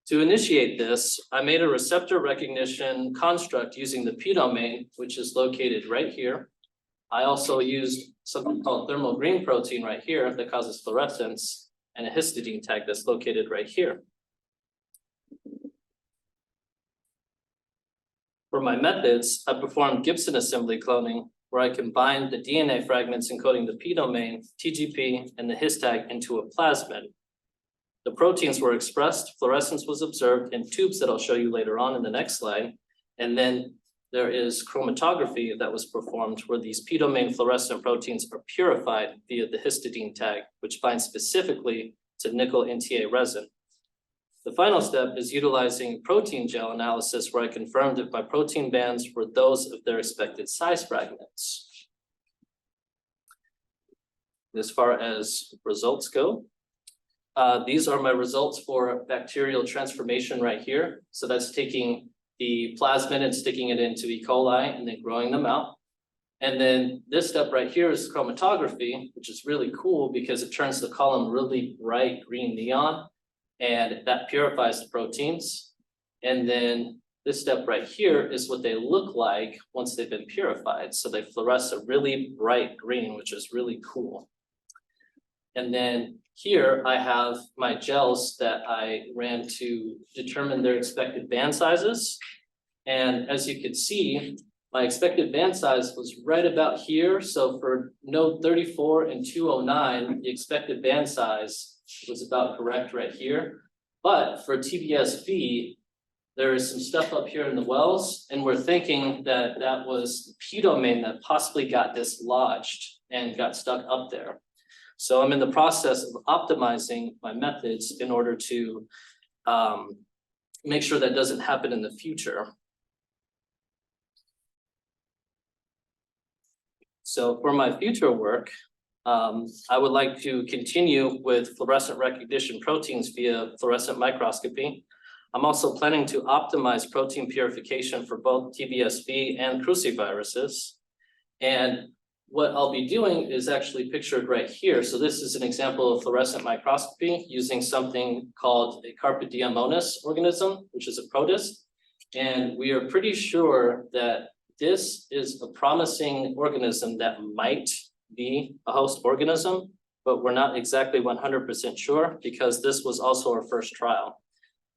To initiate this, I made a receptor recognition construct using the P-domain, which is located right here. I also used something called thermal green protein right here that causes fluorescence and a histidine tag that's located right here. For my methods, I performed Gibson assembly cloning, where I combined the DNA fragments encoding the P-domain, TGP, and the his tag into a plasmid. The proteins were expressed, fluorescence was observed in tubes that I'll show you later on in the next slide. And then there is chromatography that was performed where these P-domain fluorescent proteins are purified via the histidine tag, which binds specifically to nickel NTA resin. The final step is utilizing protein gel analysis where I confirmed if my protein bands were those of their expected size fragments. As far as results go, these are my results for bacterial transformation right here. So that's taking the plasmid and sticking it into E. coli and then growing them out. And then this step right here is chromatography, which is really cool because it turns the column really bright green neon and that purifies the proteins. And then this step right here is what they look like once they've been purified. So they fluoresce a really bright green, which is really cool. And then here I have my gels that I ran to determine their expected band sizes. And as you can see, my expected band size was right about here. So for node 34 and 209, the expected band size was about correct right here. But for TBSV, there is some stuff up here in the wells, and we're thinking that that was the P-domain that possibly got dislodged. and got stuck up there. So I'm in the process of optimizing my methods in order to make sure that doesn't happen in the future. So for my future work, I would like to continue with fluorescent recognition proteins via fluorescent microscopy. I'm also planning to optimize protein purification for both TBSV and cruciviruses. And what I'll be doing is actually pictured right here. So this is an example of fluorescent microscopy using something called a Carpediomonas organism, which is a protist. And we are pretty sure that this is a promising organism that might be a host organism, but we're not exactly 100% sure because this was also our first trial.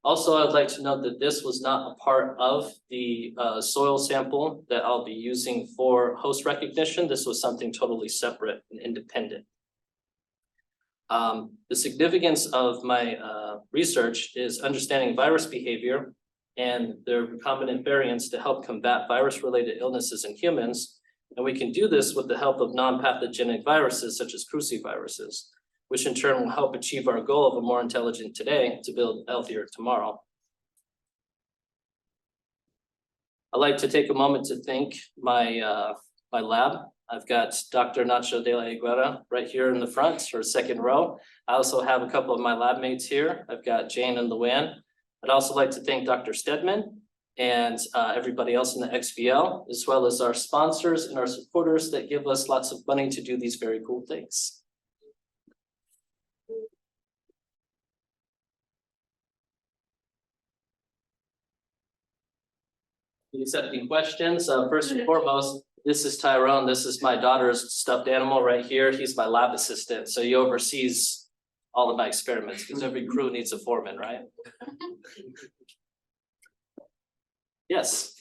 Also, I'd like to note that this was not a part of the soil sample that I'll be using for host recognition. This was something totally separate and independent. The significance of my research is understanding virus behavior and their recombinant variants to help combat virus-related illnesses in humans. And we can do this with the help of non-pathogenic viruses such as cruciviruses, which in turn will help achieve our goal of a more intelligent today to build a healthier tomorrow. I'd like to take a moment to thank my my lab. I've got Dr. Nacho de la Higuera right here in the front, or second row. I also have a couple of my lab mates here. I've got Jane and Luann. I'd also like to thank Dr. Stedman and everybody else in the XVL, as well as our sponsors and our supporters that give us lots of money to do these very cool things. Accepting questions. First and foremost, this is Tyrone. This is my daughter's stuffed animal right here. He's my lab assistant, so he oversees all of my experiments because every crew needs a foreman, right? Yes.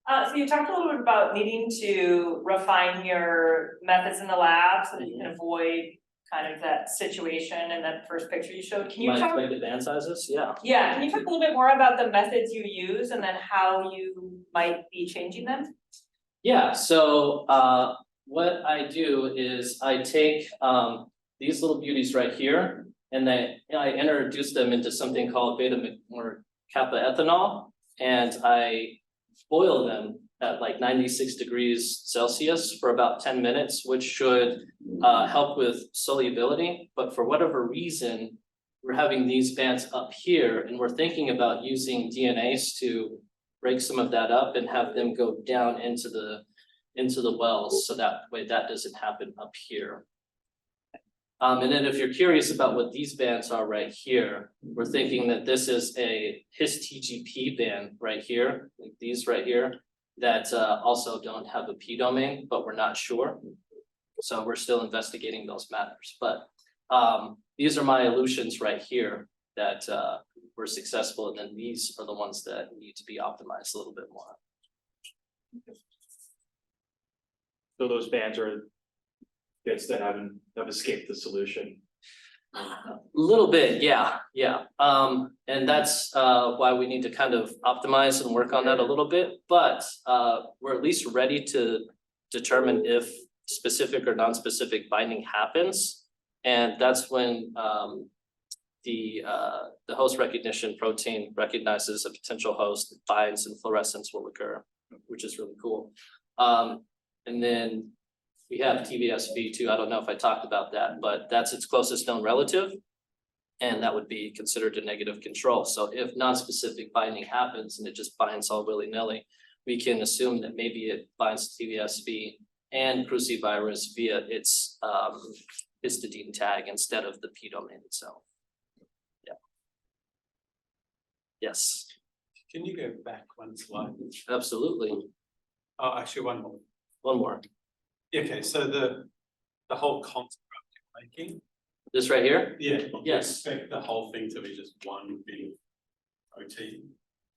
So you talked a little bit about needing to refine your methods in the lab so that you can avoid kind of that situation in that first picture you showed. Can you My talk? expected band sizes, yeah. Yeah, can you talk a little bit more about the methods you use and then how you might be changing them? Yeah, so what I do is I take these little beauties right here and then I introduce them into something called beta or kappa ethanol, and I boil them at like 96 degrees Celsius for about 10 minutes, which should help with solubility. But for whatever reason, we're having these bands up here and we're thinking about using DNase to break some of that up and have them go down into the wells, so that way that doesn't happen up here. And then if you're curious about what these bands are right here, we're thinking that this is a his-TGP band right here, like these right here, that also don't have a P domain, but we're not sure. So we're still investigating those matters. But these are my elutions right here that were successful, and then these are the ones that need to be optimized a little bit more. So those bands are bits that have escaped the solution. A little bit, yeah. And that's why we need to kind of optimize and work on that a little bit, but we're at least ready to determine if specific or non-specific binding happens. And that's when the host recognition protein recognizes a potential host, binds, and fluorescence will occur, which is really cool. And then we have TBSV too. I don't know if I talked about that, but that's its closest known relative. And that would be considered a negative control. So if non-specific binding happens and it just binds all willy-nilly, we can assume that maybe it binds to TBSV and crucivirus via its histidine tag instead of the P domain itself. Yeah. Yes. Can you go back one slide? Absolutely. Oh, actually, one more. One more. Okay, so the whole construct you're making. This right here? Yeah. Yes. You expect the whole thing to be just one big protein?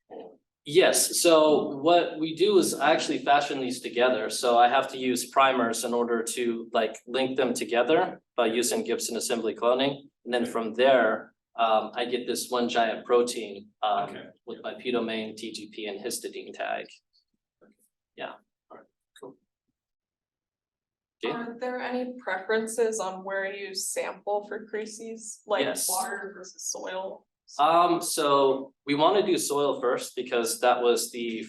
Or... Yes, so what we do is I actually fashion these together. So I have to use primers in order to like link them together by using Gibson assembly cloning. And then from there, I get this one giant protein with my P domain, TGP, and histidine tag. Yeah. All right, cool. Are there any preferences on where you sample for crises, like Yes. water versus soil? So we want to do soil first because that was the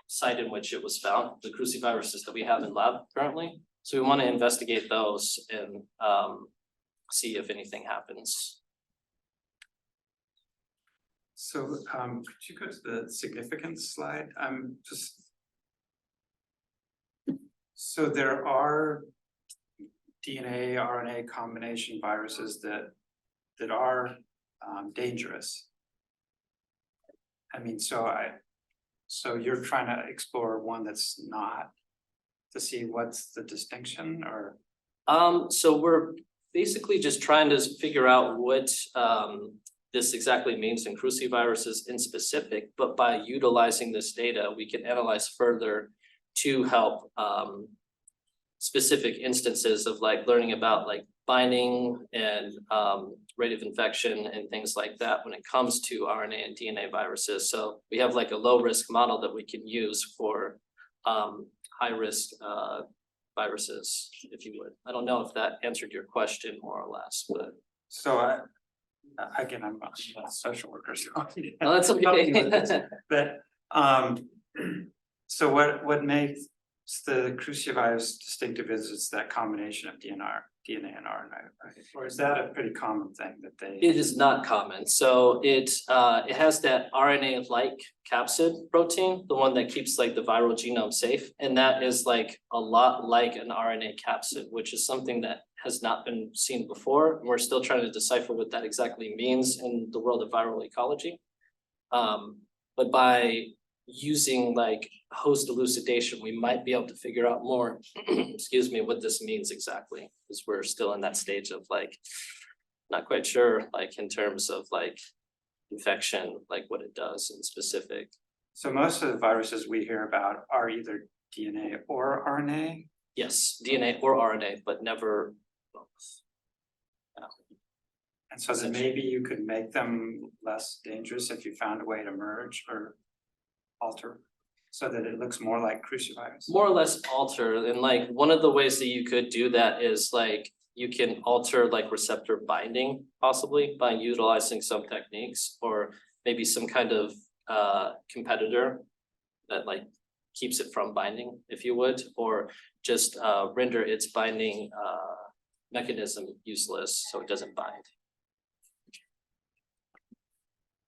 site in which it was found, the cruciviruses that we have in lab currently. So we want to investigate those and see if anything happens. So could you go to the significance slide? I'm just. So there are DNA, RNA combination viruses that are dangerous. I mean, so you're trying to explore one that's not to see what's the distinction or? So we're basically just trying to figure out what this exactly means in cruciviruses in specific, but by utilizing this data, we can analyze further to help specific instances of like learning about like binding and rate of infection and things like that when it comes to RNA and DNA viruses. So we have like a low risk model that we can use for high risk viruses, if you would. I don't know if that answered your question more or less, but. So again, I'm not a social worker, so. No, that's okay. But so what makes the crucivirus distinctive is it's that combination of DNA and RNA, right? Or is that a pretty common thing that they? It is not common. So it has that RNA-like capsid protein, the one that keeps like the viral genome safe. And that is like a lot like an RNA capsid, which is something that has not been seen before. We're still trying to decipher what that exactly means in the world of viral ecology. But by using like host elucidation, we might be able to figure out more, excuse me, what this means exactly, because we're still in that stage of like, not quite sure, like in terms of like infection, like what it does in specific. So most of the viruses we hear about are either DNA or RNA? Yes, DNA or RNA, but never both. And so then maybe you could make them less dangerous if you found a way to merge or alter so that it looks more like crucivirus. More or less alter, and like one of the ways that you could do that is like you can alter like receptor binding possibly by utilizing some techniques or maybe some kind of competitor that like keeps it from binding, if you would, or just render its binding mechanism useless so it doesn't bind.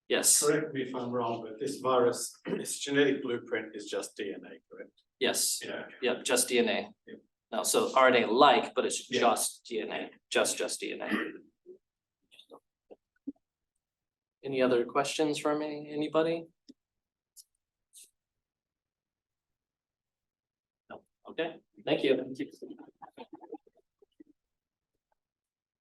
Yes. Correct me if I'm wrong, but this virus, its genetic blueprint is just DNA, correct? Yes. Yeah. Yep, just DNA. Yep. No, so RNA-like, but it's Yeah. just DNA, just DNA. Any other questions for me, anybody? No, okay, thank you.